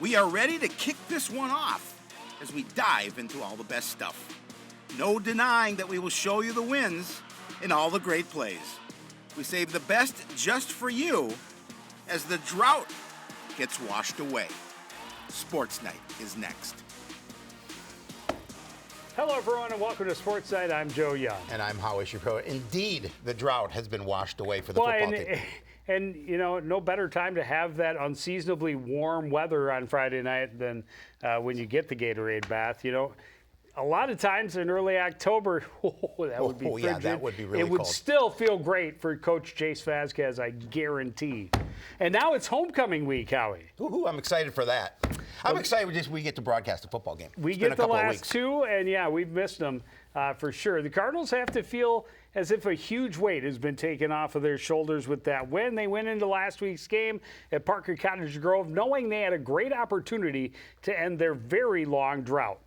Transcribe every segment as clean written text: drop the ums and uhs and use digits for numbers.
We are ready to kick this one off as we dive into all the best stuff. No denying that we will show you the wins and all the great plays. We save the best just for you as the drought gets washed away. Sportsnight is next. Hello, everyone, and welcome to Sportsnight. I'm Joe Young. And I'm Howie Shapiro. Indeed, the drought has been washed away for the football team. And, you know, no better time to have that unseasonably warm weather on Friday night than when you get the Gatorade bath. You know, a lot of times in early October, that would be frigid. Yeah, that would be really cold. It would still feel great for Coach Jace Vasquez, I guarantee. And now it's homecoming week, Howie. Ooh, I'm excited for that. I'm excited we get to broadcast a football game. We get the last two, and yeah, we've missed them for sure. The Cardinals have to feel as if a huge weight has been taken off of their shoulders with that win. They went into last week's game at Parker Cottage Grove knowing they had a great opportunity to end their very long drought.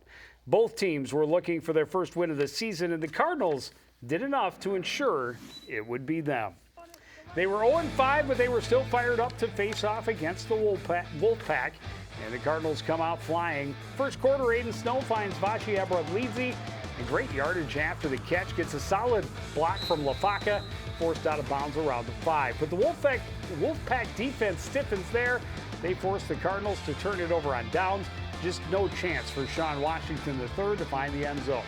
Both teams were looking for their first win of the season, and the Cardinals did enough to ensure it would be them. They were 0-5, but they were still fired up to face off against the Wolfpack, and the Cardinals come out flying. First quarter, Aiden Snow finds Vachi Abradlidze. A great yardage after the catch, gets a solid block from LaFaca, forced out of bounds around the 5. But the Wolfpack defense stiffens there. They force the Cardinals to turn it over on downs. Just no chance for Sean Washington III to find the end zone.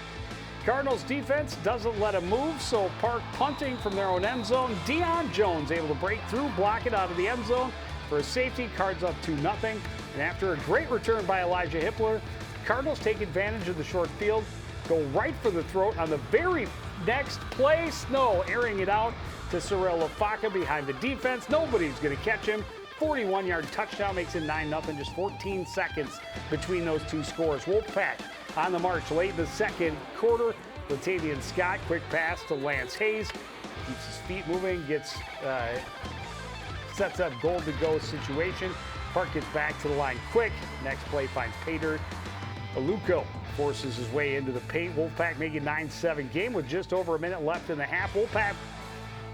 Cardinals defense doesn't let him move, so Park punting from their own end zone. Deion Jones able to break through, block it out of the end zone for a safety. Cards up 2-0. And after a great return by Elijah Hippler, Cardinals take advantage of the short field, go right for the throat on the very next play. Snow airing it out to Cyril LaFaca behind the defense. Nobody's going to catch him. 41-yard touchdown makes it 9-0. Just 14 seconds between those two scores. Wolfpack on the march late in the second quarter. Latavian Scott, quick pass to Lance Hayes. Keeps his feet moving, sets up goal-to-go situation. Park gets back to the line quick. Next play finds Pater. Aluko forces his way into the paint. Wolfpack making 9-7 game with just over a minute left in the half. Wolfpack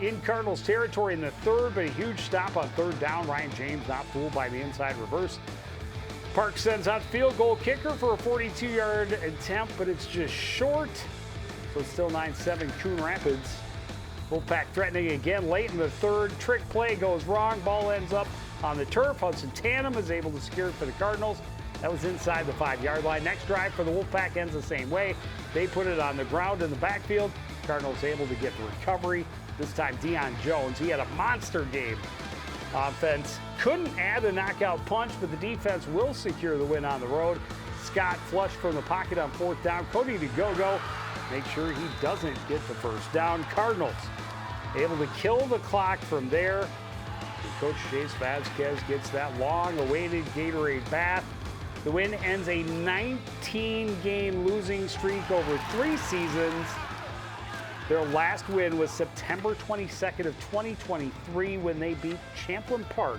in Cardinals territory in the third, but a huge stop on third down. Ryan James not fooled by the inside reverse. Park sends out field goal kicker for a 42-yard attempt, but it's just short. So it's still 9-7 Coon Rapids. Wolfpack threatening again late in the third. Trick play goes wrong. Ball ends up on the turf. Hudson Tannum is able to secure it for the Cardinals. That was inside the 5-yard line. Next drive for the Wolfpack ends the same way. They put it on the ground in the backfield. Cardinals able to get the recovery. This time Deion Jones, he had a monster game. Offense couldn't add a knockout punch, but the defense will secure the win on the road. Scott flush from the pocket on fourth down. Cody to go. Make sure he doesn't get the first down. Cardinals able to kill the clock from there. And Coach Jace Vasquez gets that long-awaited Gatorade bath. The win ends a 19-game losing streak over 3 seasons. Their last win was September 22nd of 2023 when they beat Champlin Park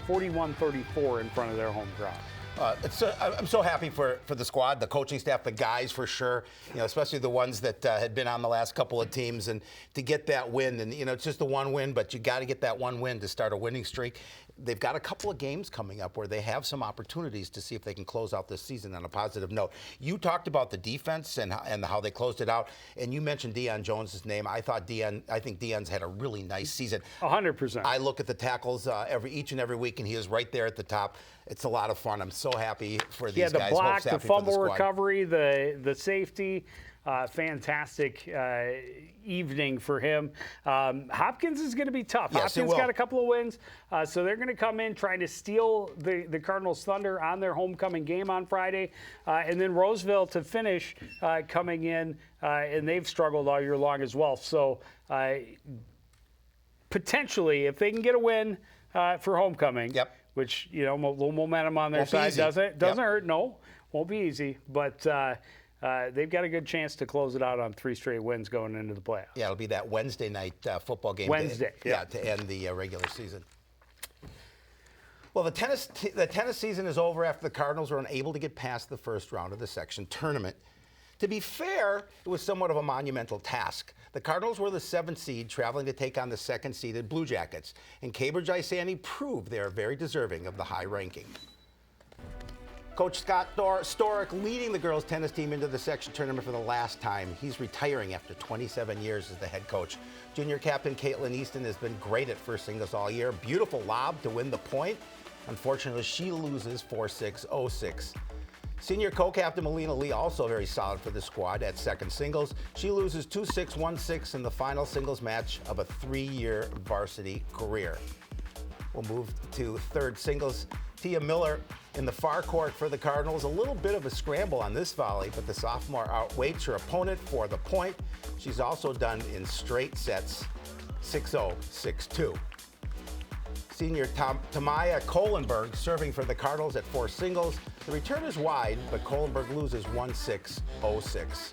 41-34 in front of their home crowd. I'm so happy for the squad, the coaching staff, the guys for sure, you know, especially the ones that had been on the last couple of teams, and to get that win. And, you know, it's just the one win, but you got to get that one win to start a winning streak. They've got a couple of games coming up where they have some opportunities to see if they can close out this season on a positive note. You talked about the defense and how they closed it out, and you mentioned Deion Jones' name. I think Deion's had a really nice season. 100%. I look at the tackles each and every week, and he is right there at the top. It's a lot of fun. I'm so happy for these guys. Yeah, the block, the fumble recovery, the safety. Fantastic evening for him. Hopkins is going to be tough. Yes, Hopkins got a couple of wins, so they're going to come in trying to steal the Cardinals' thunder on their homecoming game on Friday. And then Roseville to finish coming in, and they've struggled all year long as well. So potentially, if they can get a win for homecoming, which, you know, a little momentum on their side doesn't hurt. No, won't be easy, but they've got a good chance to close it out on 3 straight wins going into the playoffs. Yeah, it'll be that Wednesday night football game. To end the regular season. Well, the tennis season is over after the Cardinals were unable to get past the first round of the section tournament. To be fair, it was somewhat of a monumental task. The Cardinals were the 7th seed, traveling to take on the 2nd-seeded Blue Jackets, and Cambridge Isani proved they are very deserving of the high ranking. Coach Scott Storick leading the girls tennis team into the section tournament for the last time. He's retiring after 27 years as the head coach. Junior captain Caitlin Easton has been great at first singles all year. Beautiful lob to win the point. Unfortunately, she loses 4-6, 0-6. Senior co-captain Melina Lee also very solid for the squad at second singles. She loses 2-6, 1-6 in the final singles match of a 3-year varsity career. We'll move to third singles. Tia Miller in the far court for the Cardinals. A little bit of a scramble on this volley, but the sophomore outweights her opponent for the point. She's also done in straight sets, 6-0, 6-2. Senior Tamaya Kohlenberg serving for the Cardinals at four singles. The return is wide, but Kohlenberg loses 1-6, 0-6.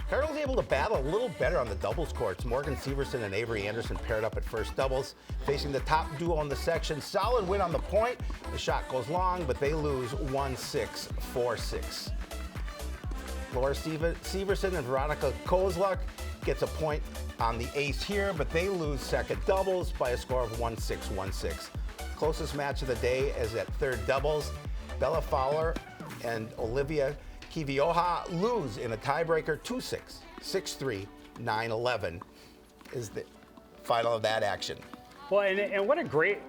Cardinals able to battle a little better on the doubles courts. Morgan Severson and Avery Anderson paired up at first doubles, facing the top duo in the section. Solid win on the point. The shot goes long, but they lose 1-6, 4-6. Laura Severson and Veronica Kozluk gets a point on the ace here, but they lose second doubles by a score of 1-6, 1-6. Closest match of the day is at third doubles. Bella Fowler and Olivia Kivioha lose in a tiebreaker 2-6, 6-3, 9-11 is the final of that action. Well, and what a great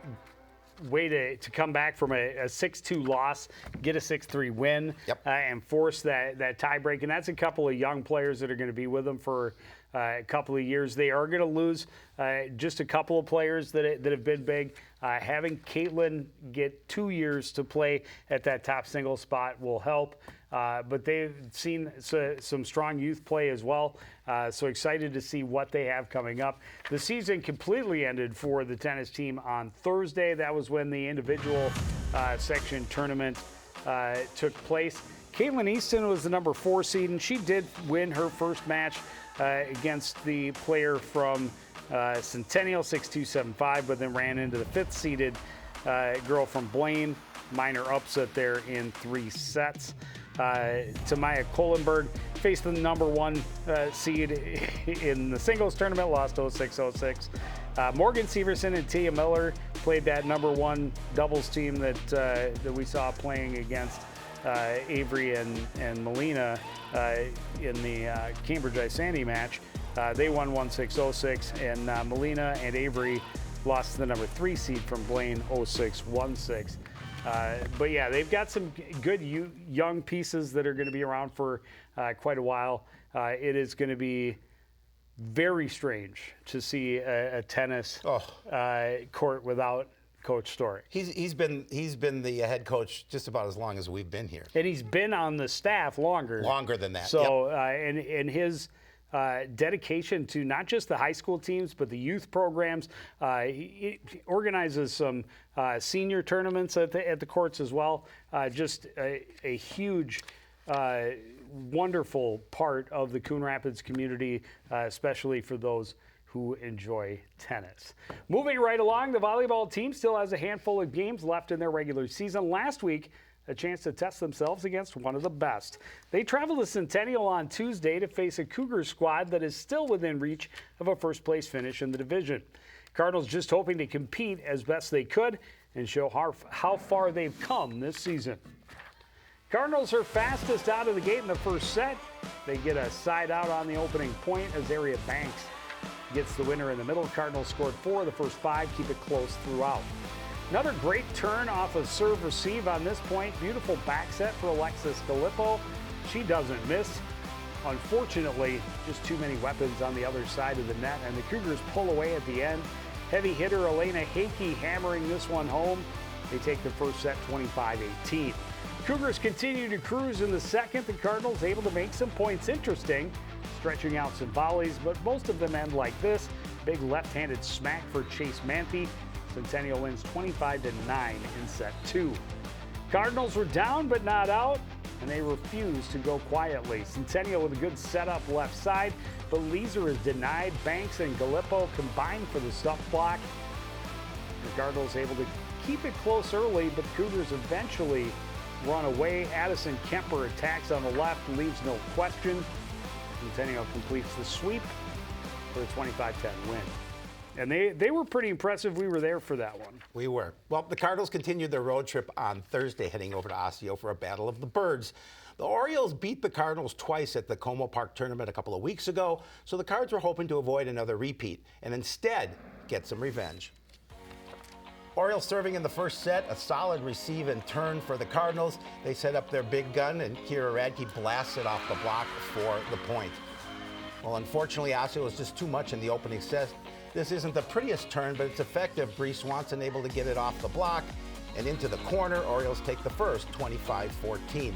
way to come back from a 6-2 loss, get a 6-3 win, and force that tiebreak. And that's a couple of young players that are going to be with them for a couple of years. They are going to lose just a couple of players that have been big. Having Caitlin get 2 years to play at that top single spot will help. But they've seen some strong youth play as well. So excited to see what they have coming up. The season completely ended for the tennis team on Thursday. That was when the individual section tournament took place. Caitlin Easton was the number 4 seed, and she did win her first match against the player from Centennial, 6-2, 7-5, but then ran into the 5th seeded girl from Blaine. Minor upset there in 3 sets. Tamaya Kohlenberg faced the number 1 seed in the singles tournament, lost 0-6, 0-6. Morgan Severson and Tia Miller played that number 1 doubles team that we saw playing against Avery and Melina in the Cambridge Isandi match. They won 1-6, 0-6, and Melina and Avery lost to the number 3 seed from Blaine, 0-6, 1-6. But yeah, they've got some good young pieces that are going to be around for quite a while. It is going to be very strange to see a tennis court without Coach Storick. He's been the head coach just about as long as we've been here, and he's been on the staff longer than that. So and his dedication to not just the high school teams, but the youth programs. He organizes some senior tournaments at the courts as well. Just a huge, wonderful part of the Coon Rapids community, especially for those who enjoy tennis. Moving right along, the volleyball team still has a handful of games left in their regular season. Last week, a chance to test themselves against one of the best. They travel to Centennial on Tuesday to face a Cougars squad that is still within reach of a first-place finish in the division. Cardinals just hoping to compete as best they could and show how far they've come this season. Cardinals are fastest out of the gate in the first set. They get a side out on the opening point as Aria Banks gets the winner in the middle. Cardinals scored 4 of the first 5, keep it close throughout. Another great turn off of serve receive on this point. Beautiful back set for Alexis Gallipo. She doesn't miss. Unfortunately, just too many weapons on the other side of the net, and the Cougars pull away at the end. Heavy hitter Elena Hakey hammering this one home. They take the first set 25-18. Cougars continue to cruise in the second. The Cardinals able to make some points interesting, stretching out some volleys, but most of them end like this. Big left-handed smack for Chase Manthe. Centennial wins 25-9 in set 2. Cardinals were down but not out, and they refuse to go quietly. Centennial with a good setup left side, but Leeser is denied. Banks and Gallipo combine for the stuff block. The Cardinals able to keep it close early, but Cougars eventually run away. Addison Kemper attacks on the left, leaves no question. Centennial completes the sweep for a 25-10 win. And they were pretty impressive. We were there for that one. We were. Well, the Cardinals continued their road trip on Thursday, heading over to Osseo for a battle of the birds. The Orioles beat the Cardinals twice at the Como Park tournament a couple of weeks ago, so the Cards were hoping to avoid another repeat and instead get some revenge. Orioles serving in the first set, a solid receive and turn for the Cardinals. They set up their big gun, and Kira Radke blasts it off the block for the point. Well, unfortunately, Osseo was just too much in the opening set. This isn't the prettiest turn, but it's effective. Bree Swanson able to get it off the block and into the corner. Orioles take the first, 25-14.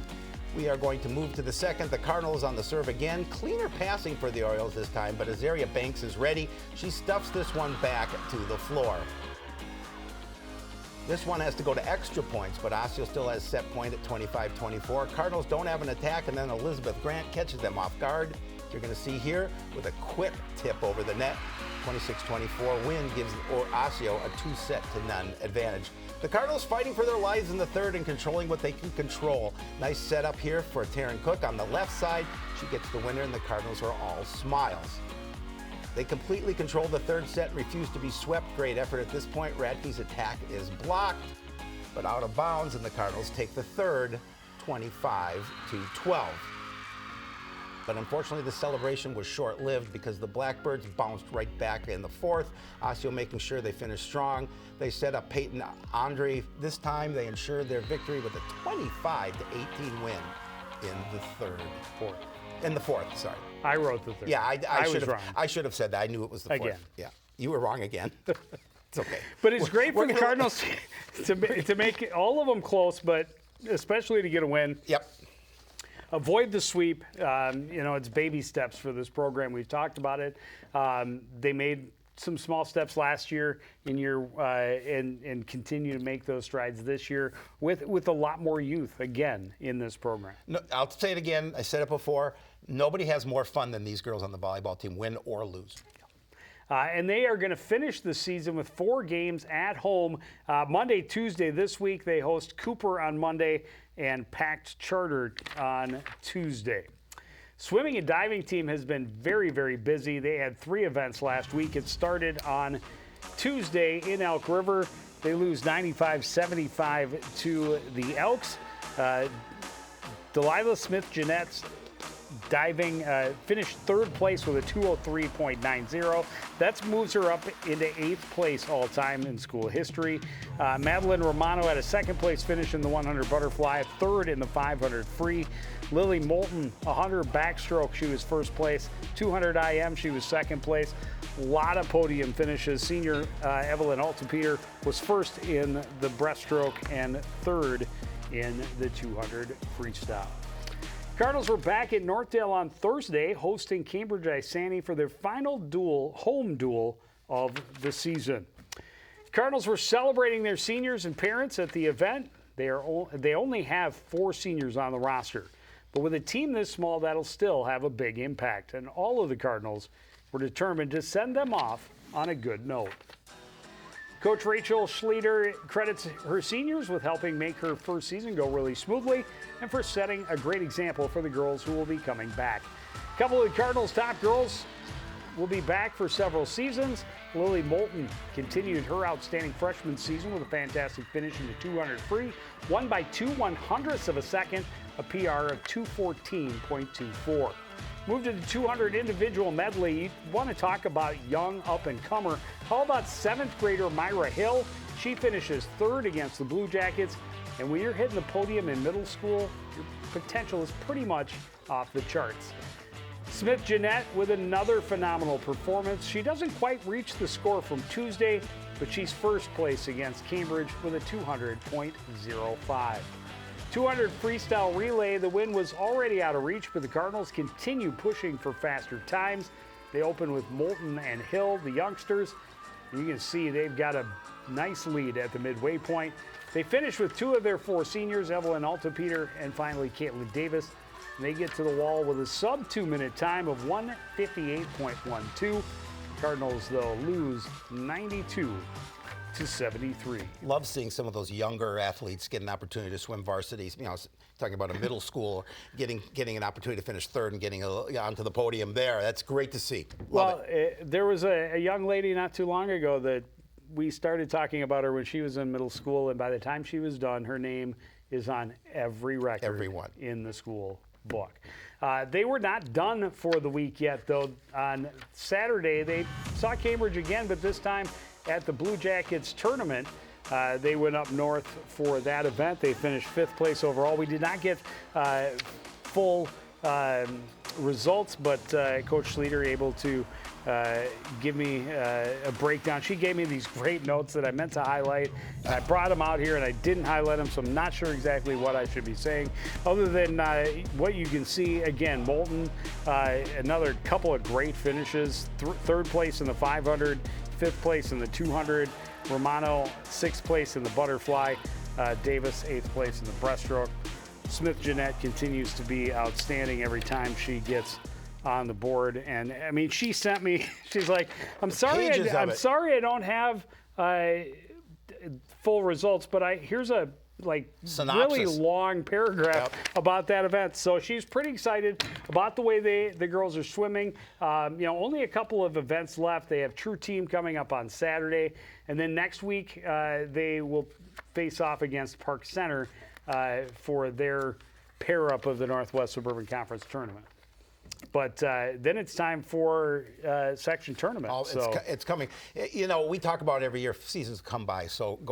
We are going to move to the second. The Cardinals on the serve again. Cleaner passing for the Orioles this time, but Azaria Banks is ready. She stuffs this one back to the floor. This one has to go to extra points, but Osseo still has set point at 25-24. Cardinals don't have an attack, and then Elizabeth Grant catches them off guard. You're going to see here with a quick tip over the net. 26-24 win gives Osseo a 2-0 advantage. The Cardinals fighting for their lives in the third and controlling what they can control. Nice setup here for Taryn Cook on the left side. She gets the winner, and the Cardinals are all smiles. They completely control the third set and refuse to be swept. Great effort at this point. Radke's attack is blocked, but out of bounds, and the Cardinals take the third, 25-12. But unfortunately, the celebration was short-lived because the Blackbirds bounced right back in the fourth. Osseo making sure they finished strong. They set up Peyton Andre. This time, they ensured their victory with a 25-18 win in the fourth, sorry. I wrote the third. Yeah, I should have said that. I knew it was the fourth. Again. Yeah, you were wrong again. It's okay. But it's great for the Cardinals to make all of them close, but especially to get a win. Yep. Avoid the sweep. It's baby steps for this program. We've talked about it. They made some small steps last year and continue to make those strides this year with a lot more youth again in this program. No, I'll say it again. I said it before. Nobody has more fun than these girls on the volleyball team, win or lose. And they are going to finish the season with 4 games at home. Monday, Tuesday this week, they host Cooper on Monday and Packed Charter on Tuesday. Swimming and diving team has been very, very busy. They had 3 events last week. It started on Tuesday in Elk River. They lose 95-75 to the Elks. Delilah Smith-Jeanette's diving finished 3rd place with a 203.90. That moves her up into 8th place all-time in school history. Madeline Romano had a 2nd place finish in the 100 butterfly, 3rd in the 500 free. Lily Moulton, 100 backstroke, she was 1st place. 200 IM, she was 2nd place. A lot of podium finishes. Senior Evelyn Altepeter was 1st in the breaststroke and 3rd in the 200 freestyle. Cardinals were back at Northdale on Thursday, hosting Cambridge Isani for their final home duel of the season. Cardinals were celebrating their seniors and parents at the event. They only have 4 seniors on the roster, but with a team this small, that'll still have a big impact. And all of the Cardinals were determined to send them off on a good note. Coach Rachel Schleter credits her seniors with helping make her first season go really smoothly and for setting a great example for the girls who will be coming back. A couple of the Cardinals' top girls will be back for several seasons. Lily Moulton continued her outstanding freshman season with a fantastic finish in the 200 free, won by 2/100ths of a second, a PR of 214.24. Move to the 200 individual medley. You want to talk about young up-and-comer. How about 7th grader Myra Hill? She finishes 3rd against the Blue Jackets. And when you're hitting the podium in middle school, your potential is pretty much off the charts. Smith Jeanette with another phenomenal performance. She doesn't quite reach the score from Tuesday, but she's 1st place against Cambridge with a 200.05. 200 freestyle relay, the win was already out of reach, but the Cardinals continue pushing for faster times. They open with Moulton and Hill, the youngsters. You can see they've got a nice lead at the midway point. They finish with 2 of their 4 seniors, Evelyn Altepeter and finally Caitlin Davis. And they get to the wall with a sub-2-minute time of 1:58.12. Cardinals, though, lose 92-85. 73. Love seeing some of those younger athletes get an opportunity to swim varsities. Talking about a middle school, getting an opportunity to finish third and getting onto the podium there. That's great to see. Love it. There was a young lady not too long ago that we started talking about her when she was in middle school, and by the time she was done, her name is on every record in the school book. They were not done for the week yet, though. On Saturday, they saw Cambridge again, but this time at the Blue Jackets tournament. They went up north for that event. They finished 5th place overall. We did not get full results, but Coach Schlueter able to give me a breakdown. She gave me these great notes that I meant to highlight. And I brought them out here, and I didn't highlight them, so I'm not sure exactly what I should be saying. Other than what you can see, again, Moulton, another couple of great finishes. 3rd place in the 500, 5th place in the 200. Romano, 6th place in the butterfly. Davis, 8th place in the breaststroke. Smith Jeanette continues to be outstanding every time she gets on the board. And I mean, she sent me, she's like, I'm sorry I don't have full results, but here's a synopsis. Really long paragraph about that event. So she's pretty excited about the way the girls are swimming. Only a couple of events left. They have True Team coming up on Saturday, and then next week they will face off against Park Center for their pair-up of the Northwest Suburban Conference tournament. But then it's time for section tournament. It's coming. We talk about it every year. Seasons go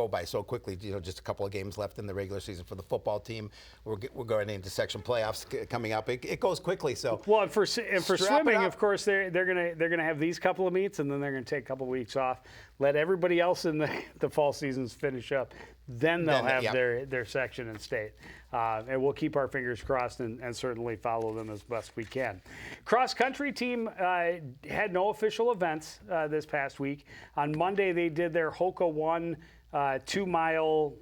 by so quickly. Just a couple of games left in the regular season for the football team. We're going into section playoffs coming up. It goes quickly. So and for swimming, of course, they're gonna have these couple of meets, and then they're gonna take a couple of weeks off. Let everybody else in the fall seasons finish up. Then they'll have their section in state. And we'll keep our fingers crossed and certainly follow them as best we can. Cross-country team had no official events this past week. On Monday, they did their Hoka 1 2-mile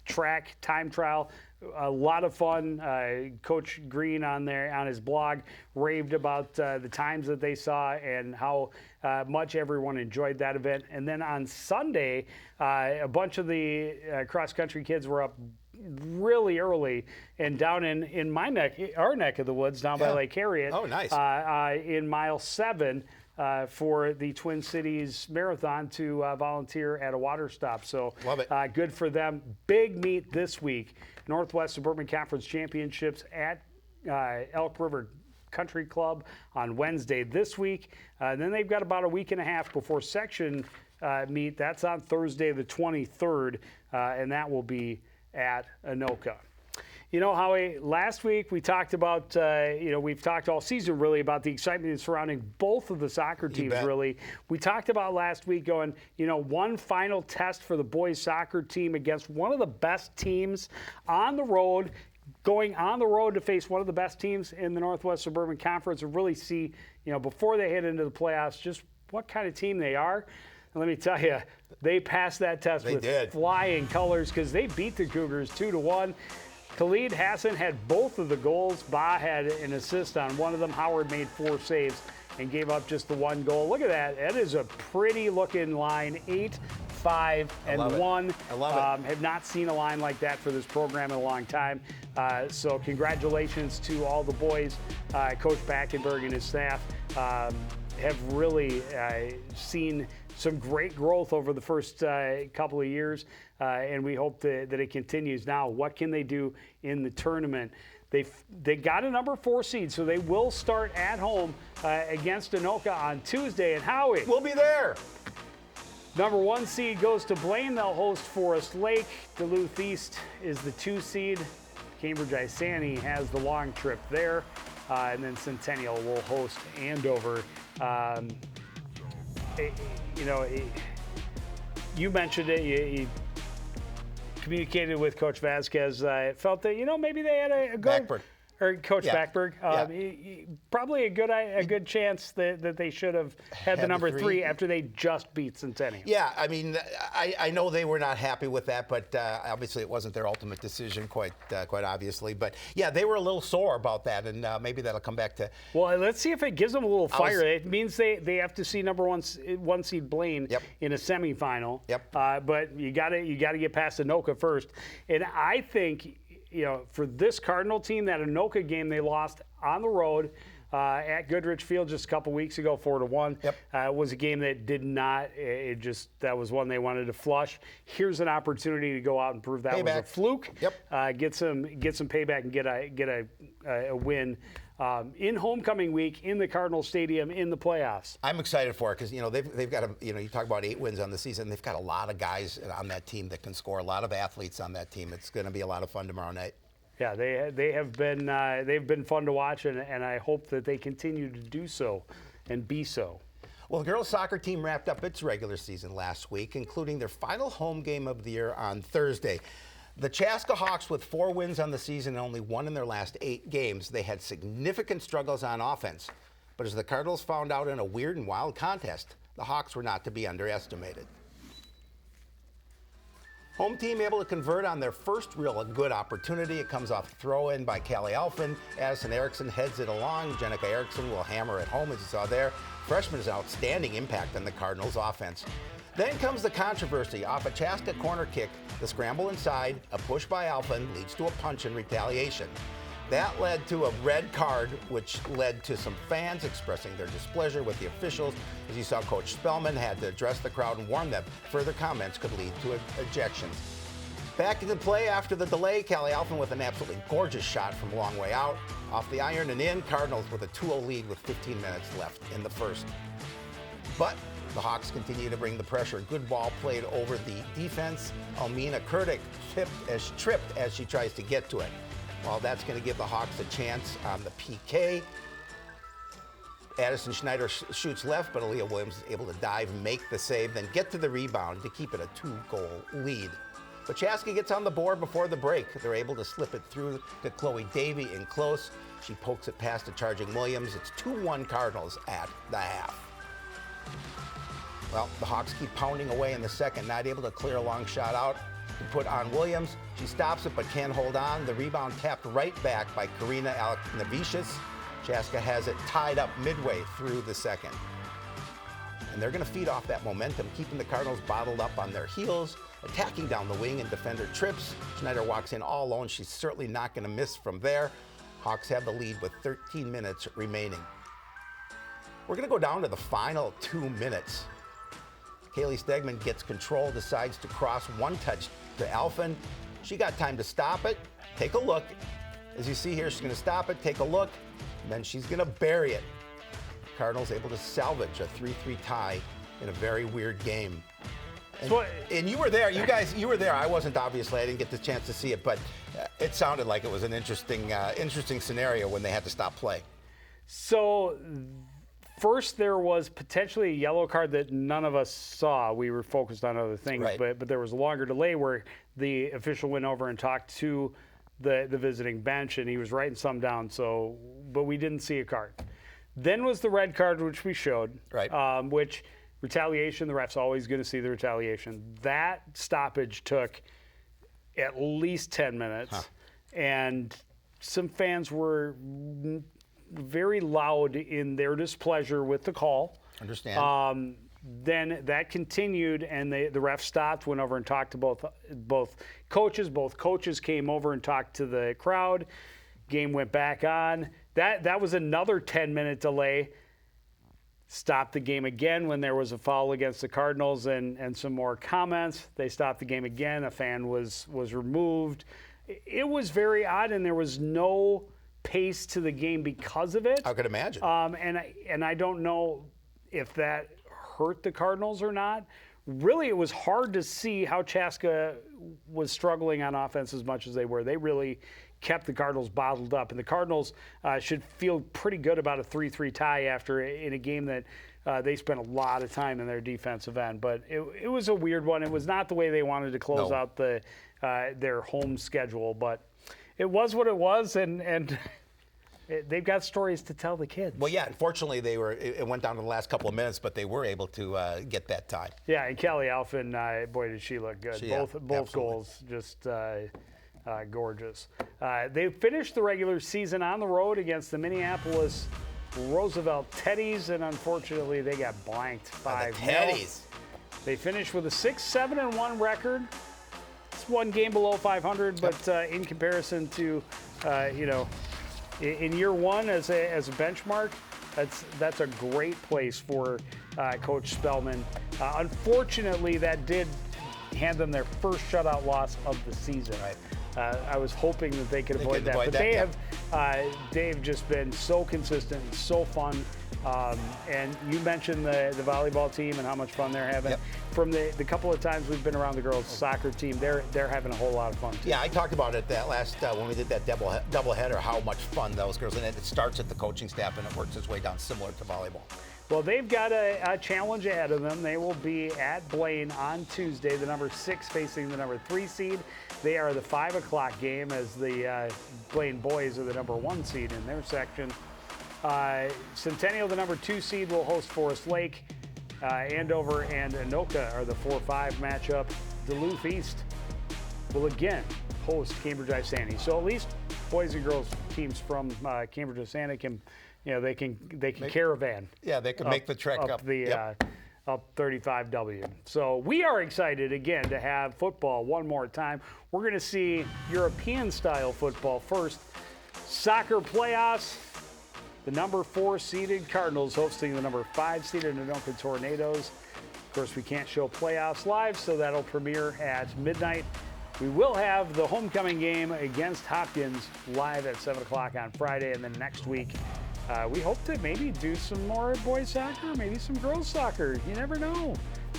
track time trial. A lot of fun. Coach Green on his blog raved about the times that they saw and how much everyone enjoyed that event. And then on Sunday, a bunch of the cross-country kids were up really early and down in our neck of the woods, down by Lake Harriet. Oh, nice. In mile 7. For the Twin Cities Marathon to volunteer at a water stop. So love it. Good for them. Big meet this week. Northwest Suburban Conference Championships at Elk River Country Club on Wednesday this week. Then they've got about a week and a half before section meet. That's on Thursday the 23rd, and that will be at Anoka. Howie, last week we talked about, we've talked all season really about the excitement surrounding both of the soccer teams, really. We talked about last week going, one final test for the boys soccer team against one of the best teams on the road, going on the road to face one of the best teams in the Northwest Suburban Conference and really see, before they head into the playoffs, just what kind of team they are. And let me tell you, they passed that test flying colors because they beat the Cougars 2-1. Khalid Hassan had both of the goals. Ba had an assist on one of them. Howard made 4 saves and gave up just the 1 goal. Look at that. That is a pretty looking line. 8, 5, and 1. I love it. Have not seen a line like that for this program in a long time. So congratulations to all the boys. Coach Backenberg and his staff have really seen some great growth over the first couple of years, and we hope that it continues. Now, what can they do in the tournament? They got a number 4 seed, so they will start at home against Anoka on Tuesday. And Howie, we'll be there. Number 1 seed goes to Blaine. They'll host Forest Lake. Duluth East is the 2 seed. Cambridge Isani has the long trip there, and then Centennial will host Andover. You mentioned it. You communicated with Coach Vasquez. Felt that maybe they had a good or Coach Yeah. Backberg. Probably a good chance that they should have had the the number 3 3. after they just beat Centennial. Yeah, I mean, I know they were not happy with that, but obviously it wasn't their ultimate decision, quite obviously. But yeah, they were a little sore about that, and maybe that'll come back to. Well, let's see if it gives them a little fire. It means they have to see number one seed Blaine in a semifinal. Yep. But you got to get past Anoka first, and I think for this Cardinal team, that Anoka game they lost on the road. At Goodrich Field just a couple weeks ago, 4-1. Yep. Was a game that did not. That was one they wanted to flush. Here's an opportunity to go out and prove that was a fluke. Yep. Get some payback and get a win in homecoming week in the Cardinal Stadium in the playoffs. I'm excited for it because they've got you talk about 8 wins on the season. They've got a lot of guys on that team that can score. A lot of athletes on that team. It's going to be a lot of fun tomorrow night. Yeah, they have been they've been fun to watch, and I hope that they continue to do so and be so. Well, the girls soccer team wrapped up its regular season last week, including their final home game of the year on Thursday. The Chaska Hawks, with 4 wins on the season and only 1 in their last 8 games, they had significant struggles on offense. But as the Cardinals found out in a weird and wild contest, the Hawks were not to be underestimated. Home team able to convert on their first real good opportunity. It comes off throw-in by Callie Alphen. Addison Erickson heads it along. Jenica Erickson will hammer it home, as you saw there. Freshman has an outstanding impact on the Cardinals' offense. Then comes the controversy. Off a Chaska corner kick, the scramble inside, a push by Alphen leads to a punch in retaliation. That led to a red card, which led to some fans expressing their displeasure with the officials. As you saw, Coach Spellman had to address the crowd and warn them further comments could lead to ejections. Back into play after the delay, Callie Alphen with an absolutely gorgeous shot from a long way out. Off the iron and in, Cardinals with a 2-0 lead with 15 minutes left in the first. But the Hawks continue to bring the pressure. Good ball played over the defense. Almina Kurdik tripped as she tries to get to it. Well, that's going to give the Hawks a chance on the PK. Addison Schneider shoots left, but Aaliyah Williams is able to dive, make the save, then get to the rebound to keep it a 2-goal lead. But Chaska gets on the board before the break. They're able to slip it through to Chloe Davey in close. She pokes it past the charging Williams. It's 2-1 Cardinals at the half. Well, the Hawks keep pounding away in the second, not able to clear a long shot out to put on Williams. She stops it but can't hold on. The rebound tapped right back by Karina Aleknavicius. Chaska has it tied up midway through the second. And they're going to feed off that momentum, keeping the Cardinals bottled up on their heels, attacking down the wing, and defender trips. Schneider walks in all alone. She's certainly not going to miss from there. Hawks have the lead with 13 minutes remaining. We're going to go down to the final 2 minutes. Kaylee Stegman gets control, decides to cross one touch to Alphen. She got time to stop it, take a look. As you see here, she's going to stop it, take a look, and then she's going to bury it. Cardinals able to salvage a 3-3 tie in a very weird game. And you were there, you were there. I wasn't, obviously. I didn't get the chance to see it, but it sounded like it was an interesting scenario when they had to stop play. So first, there was potentially a yellow card that none of us saw. We were focused on other things, right. but there was a longer delay where the official went over and talked to the visiting bench, and he was writing some down. But we didn't see a card. Then was the red card, which we showed. Right. Which retaliation, the ref's always going to see the retaliation. That stoppage took at least 10 minutes, and some fans were very loud in their displeasure with the call. Understand. Then that continued, and the ref stopped, went over and talked to both coaches. Both coaches came over and talked to the crowd. Game went back on. That was another 10-minute delay. Stopped the game again when there was a foul against the Cardinals and some more comments. They stopped the game again. A fan was removed. It was very odd, and there was no pace to the game because of it. I could imagine. And I don't know if that hurt the Cardinals or not. Really, it was hard to see how Chaska was struggling on offense as much as they were. They really kept the Cardinals bottled up. And the Cardinals should feel pretty good about a 3-3 tie after in a game that they spent a lot of time in their defensive end. But it was a weird one. It was not the way they wanted to close out their home schedule. But it was what it was, and they've got stories to tell the kids. Well, yeah, unfortunately, it went down to the last couple of minutes, but they were able to get that tie. Yeah, and Kelly Alphen, boy, did she look good. Both absolutely. goals just gorgeous. They finished the regular season on the road against the Minneapolis Roosevelt Teddies, and unfortunately, they got blanked 5-0. The Teddies. They finished with a 6-7-1 record. It's one game below 500, but in comparison to, in year one as a benchmark, that's a great place for Coach Spellman. Unfortunately, that did hand them their first shutout loss of the season. Right. I was hoping that they could avoid that, but they've just been so consistent and so fun. And you mentioned the volleyball team and how much fun they're having. Yep. From the couple of times we've been around the girls' soccer team, they're having a whole lot of fun too. Yeah, I talked about it that last when we did that double header, how much fun those girls, and it starts at the coaching staff and it works its way down similar to volleyball. Well, they've got a challenge ahead of them. They will be at Blaine on Tuesday, the number 6 facing the number 3 seed. They are the 5 o'clock game, as the Blaine boys are the number 1 seed in their section. Centennial, the number 2 seed, will host Forest Lake. Andover and Anoka are the 4-5 matchup. Duluth East will again host Cambridge Isani. So at least boys and girls teams from Cambridge Isani can, they can caravan. Yeah, they can make the trek up. Up 35W. So we are excited again to have football one more time. We're going to see European-style football first. Soccer playoffs. The number 4 seeded Cardinals hosting the number 5 seeded Anoka Tornadoes. Of course, we can't show playoffs live, so that'll premiere at midnight. We will have the homecoming game against Hopkins live at 7 o'clock on Friday, and then next week we hope to maybe do some more boys soccer, maybe some girls soccer. You never know.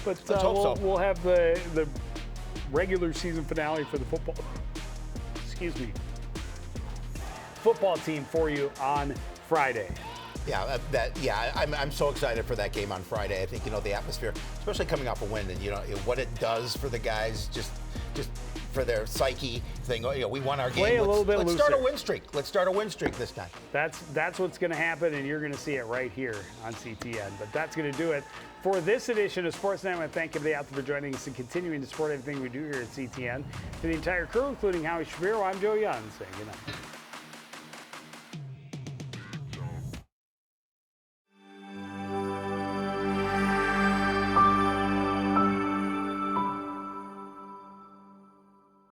But we'll have the regular season finale for the football team for you on Friday. Yeah, I'm so excited for that game on Friday. I think the atmosphere, especially coming off a win, and what it does for the guys, just for their psyche thing. We won our game. Play a little bit Let's looser. start a win streak. Let's start a win streak this time. That's what's going to happen, and you're going to see it right here on CTN. But that's going to do it for this edition of Sportsnight. I want to thank everybody out there for joining us and continuing to support everything we do here at CTN. For the entire crew, including Howie Shapiro, I'm Joe Young, saying good night.